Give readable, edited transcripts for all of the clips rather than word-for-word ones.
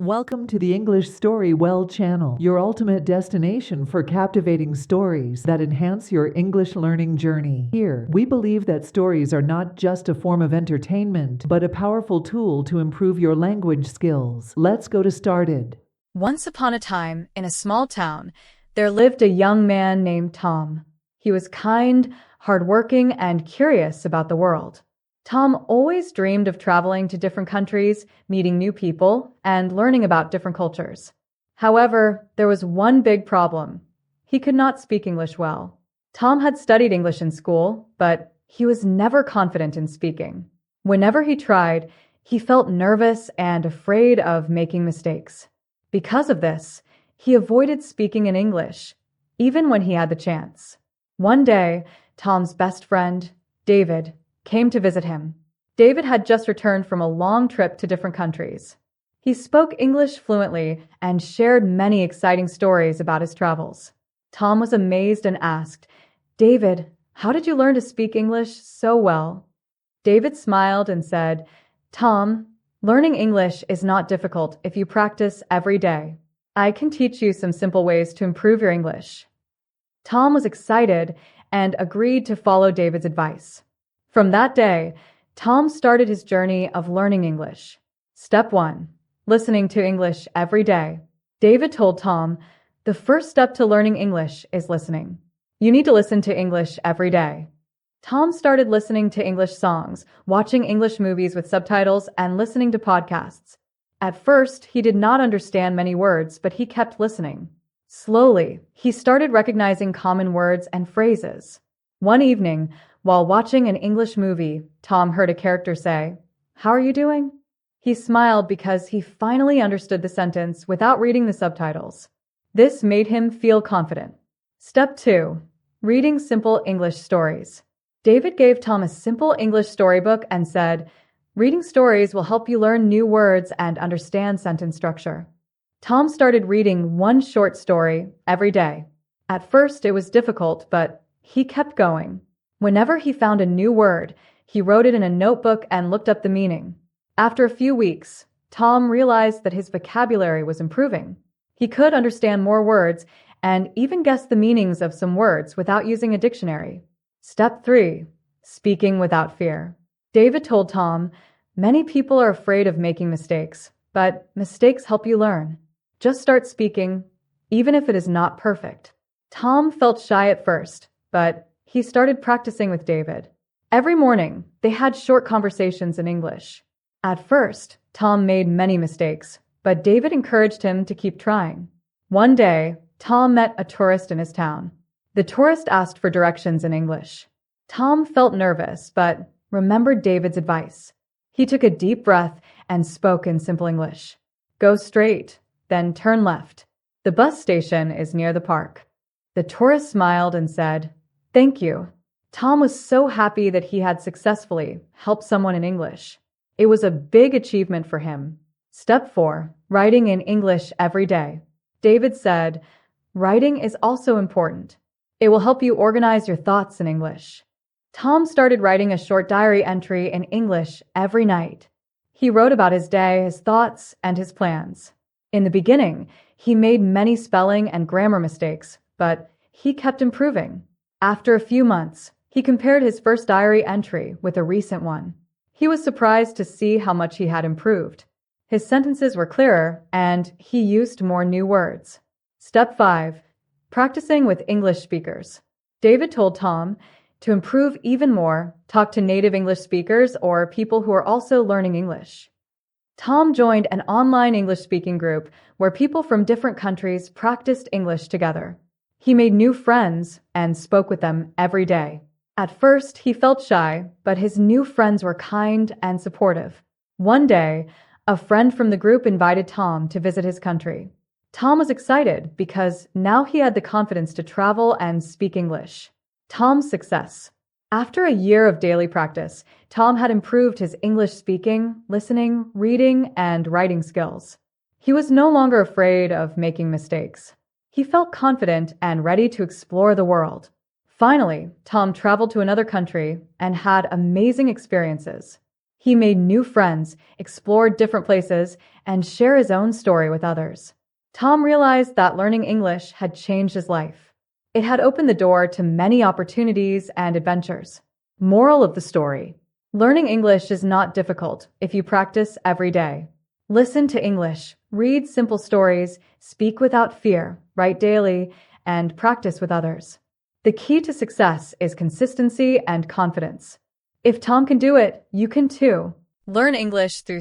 Welcome to the Englishstorywell channel, your ultimate destination for captivating stories that enhance your English learning journey. Here, we believe that stories are not just a form of entertainment, but a powerful tool to improve your language skills. Let's go to started. Once upon a time, in a small town, there lived a young man named Tom. He was kind, hardworking, and curious about the world. Tom always dreamed of traveling to different countries, meeting new people, and learning about different cultures. However, there was one big problem. He could not speak English well. Tom had studied English in school, but he was never confident in speaking. Whenever he tried, he felt nervous and afraid of making mistakes. Because of this, he avoided speaking in English, even when he had the chance. One day, Tom's best friend, David, came to visit him. David had just returned from a long trip to different countries. He spoke English fluently and shared many exciting stories about his travels. Tom was amazed and asked, "David, how did you learn to speak English so well?" David smiled and said, "Tom, learning English is not difficult if you practice every day. I can teach you some simple ways to improve your English." Tom was excited and agreed to follow David's advice. From that day, Tom started his journey of learning English. Step 1. Listening to English every day. David told Tom, "The first step to learning English is listening. You need to listen to English every day." Tom started listening to English songs, watching English movies with subtitles, and listening to podcasts. At first, he did not understand many words, but he kept listening. Slowly, he started recognizing common words and phrases. One evening, while watching an English movie, Tom heard a character say, "How are you doing?" He smiled because he finally understood the sentence without reading the subtitles. This made him feel confident. Step 2. Reading simple English stories. David gave Tom a simple English storybook and said, "Reading stories will help you learn new words and understand sentence structure." Tom started reading one short story every day. At first, it was difficult, but he kept going. Whenever he found a new word, he wrote it in a notebook and looked up the meaning. After a few weeks, Tom realized that his vocabulary was improving. He could understand more words and even guess the meanings of some words without using a dictionary. Step 3. Speaking without fear. David told Tom, "Many people are afraid of making mistakes, but mistakes help you learn. Just start speaking, even if it is not perfect." Tom felt shy at first, but he started practicing with David. Every morning, they had short conversations in English. At first, Tom made many mistakes, but David encouraged him to keep trying. One day, Tom met a tourist in his town. The tourist asked for directions in English. Tom felt nervous, but remembered David's advice. He took a deep breath and spoke in simple English. "Go straight, then turn left. The bus station is near the park." The tourist smiled and said, "Thank you." Tom was so happy that he had successfully helped someone in English. It was a big achievement for him. Step 4. Writing in English every day. David said, "Writing is also important. It will help you organize your thoughts in English." Tom started writing a short diary entry in English every night. He wrote about his day, his thoughts, and his plans. In the beginning, he made many spelling and grammar mistakes, but he kept improving. After a few months, he compared his first diary entry with a recent one. He was surprised to see how much he had improved. His sentences were clearer, and he used more new words. Step 5. Practicing with English speakers. David told Tom, to improve even more, talk to native English speakers or people who are also learning English. Tom joined an online English-speaking group where people from different countries practiced English together. He made new friends and spoke with them every day. At first, he felt shy, but his new friends were kind and supportive. One day, a friend from the group invited Tom to visit his country. Tom was excited because now he had the confidence to travel and speak English. Tom's success. After a year of daily practice, Tom had improved his English speaking, listening, reading, and writing skills. He was no longer afraid of making mistakes. He felt confident and ready to explore the world. Finally, Tom traveled to another country and had amazing experiences. He made new friends, explored different places, and shared his own story with others. Tom realized that learning English had changed his life. It had opened the door to many opportunities and adventures. Moral of the story: learning English is not difficult if you practice every day. Listen to English, read simple stories, speak without fear, write daily, and practice with others. The key to success is consistency and confidence. If Tom can do it, you can too. Learn English through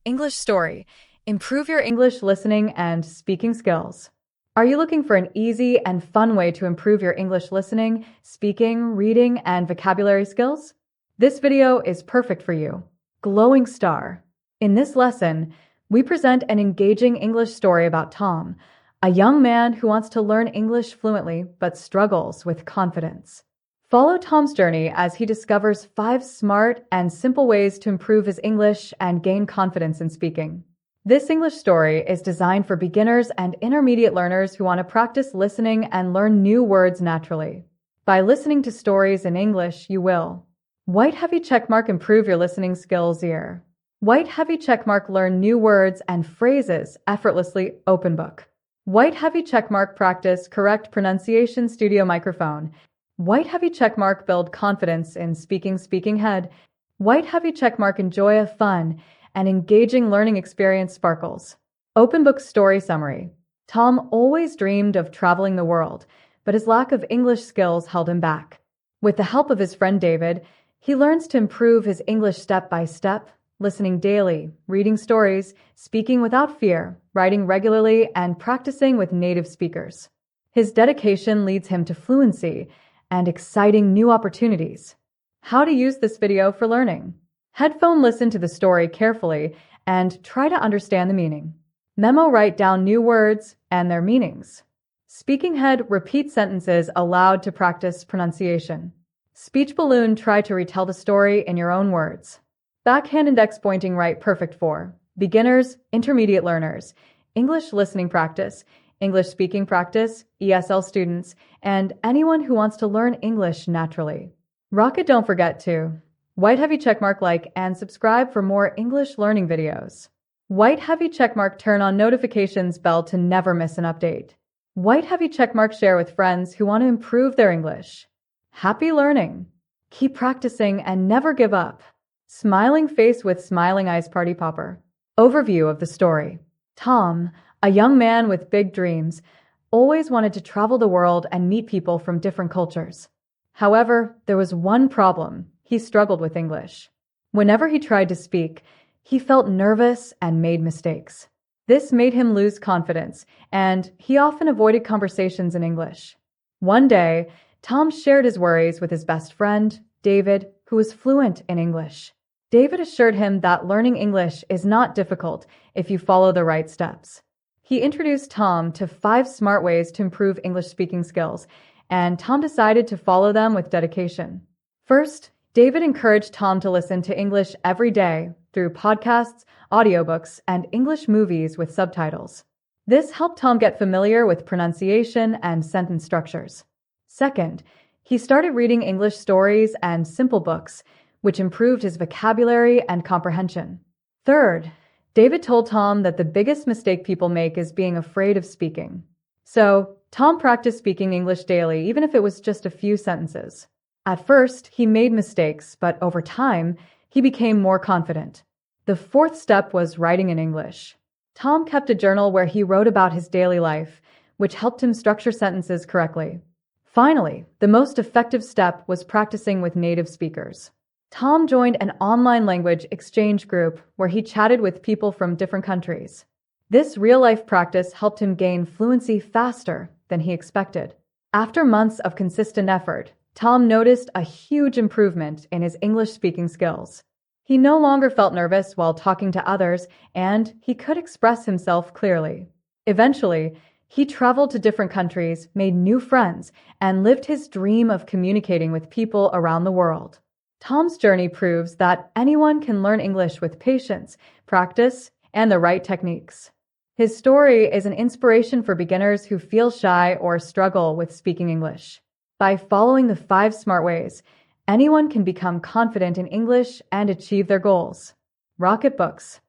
English Story. Improve your English listening and speaking skills. Are you looking for an easy and fun way to improve your English listening, speaking, reading, and vocabulary skills? This video is perfect for you. Glowing Star. In this lesson, we present an engaging English story about Tom, a young man who wants to learn English fluently but struggles with confidence. Follow Tom's journey as he discovers 5 smart and simple ways to improve his English and gain confidence in speaking. This English story is designed for beginners and intermediate learners who want to practice listening and learn new words naturally. By listening to stories in English, you will: white heavy checkmark, improve your listening skills here. White heavy checkmark, learn new words and phrases effortlessly, open book. White heavy checkmark, practice correct pronunciation, studio microphone. White heavy checkmark, build confidence in speaking head. White heavy checkmark, enjoy a fun and engaging learning experience, sparkles. Open book story summary. Tom always dreamed of traveling the world, but his lack of English skills held him back. With the help of his friend David, he learns to improve his English step by step, listening daily, reading stories, speaking without fear, writing regularly, and practicing with native speakers. His dedication leads him to fluency and exciting new opportunities. How to use this video for learning. Headphone, listen to the story carefully and try to understand the meaning. Memo, write down new words and their meanings. Speaking head, repeat sentences aloud to practice pronunciation. Speech balloon, try to retell the story in your own words. Backhand index pointing right, perfect for beginners, intermediate learners, English listening practice, English speaking practice, ESL students, and anyone who wants to learn English naturally. Rocket, don't forget to white heavy checkmark, like and subscribe for more English learning videos. White heavy checkmark, turn on notifications bell to never miss an update. White heavy checkmark, share with friends who want to improve their English. Happy learning. Keep practicing and never give up. Smiling face with smiling eyes, party popper. Overview of the story. Tom, a young man with big dreams, always wanted to travel the world and meet people from different cultures. However, there was one problem: he struggled with English. Whenever he tried to speak, he felt nervous and made mistakes. This made him lose confidence, and he often avoided conversations in English. One day, Tom shared his worries with his best friend, David, who was fluent in English. David assured him that learning English is not difficult if you follow the right steps. He introduced Tom to 5 smart ways to improve English speaking skills, and Tom decided to follow them with dedication. First, David encouraged Tom to listen to English every day through podcasts, audiobooks, and English movies with subtitles. This helped Tom get familiar with pronunciation and sentence structures. Second, he started reading English stories and simple books, which improved his vocabulary and comprehension. Third, David told Tom that the biggest mistake people make is being afraid of speaking. So, Tom practiced speaking English daily, even if it was just a few sentences. At first, he made mistakes, but over time, he became more confident. The fourth step was writing in English. Tom kept a journal where he wrote about his daily life, which helped him structure sentences correctly. Finally, the most effective step was practicing with native speakers. Tom joined an online language exchange group where he chatted with people from different countries. This real-life practice helped him gain fluency faster than he expected. After months of consistent effort, Tom noticed a huge improvement in his English speaking skills. He no longer felt nervous while talking to others, and he could express himself clearly. Eventually, he traveled to different countries, made new friends, and lived his dream of communicating with people around the world. Tom's journey proves that anyone can learn English with patience, practice, and the right techniques. His story is an inspiration for beginners who feel shy or struggle with speaking English. By following the 5 smart ways, Anyone can become confident in English and achieve their goals. Rocket Books.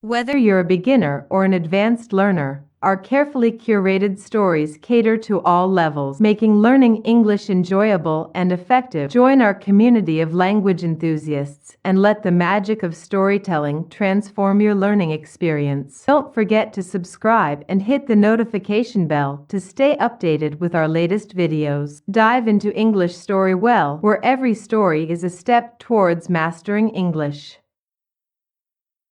Whether you're a beginner or an advanced learner, our carefully curated stories cater to all levels, making learning English enjoyable and effective. Join our community of language enthusiasts and let the magic of storytelling transform your learning experience. Don't forget to subscribe and hit the notification bell to stay updated with our latest videos. Dive into Englishstorywell, where every story is a step towards mastering English.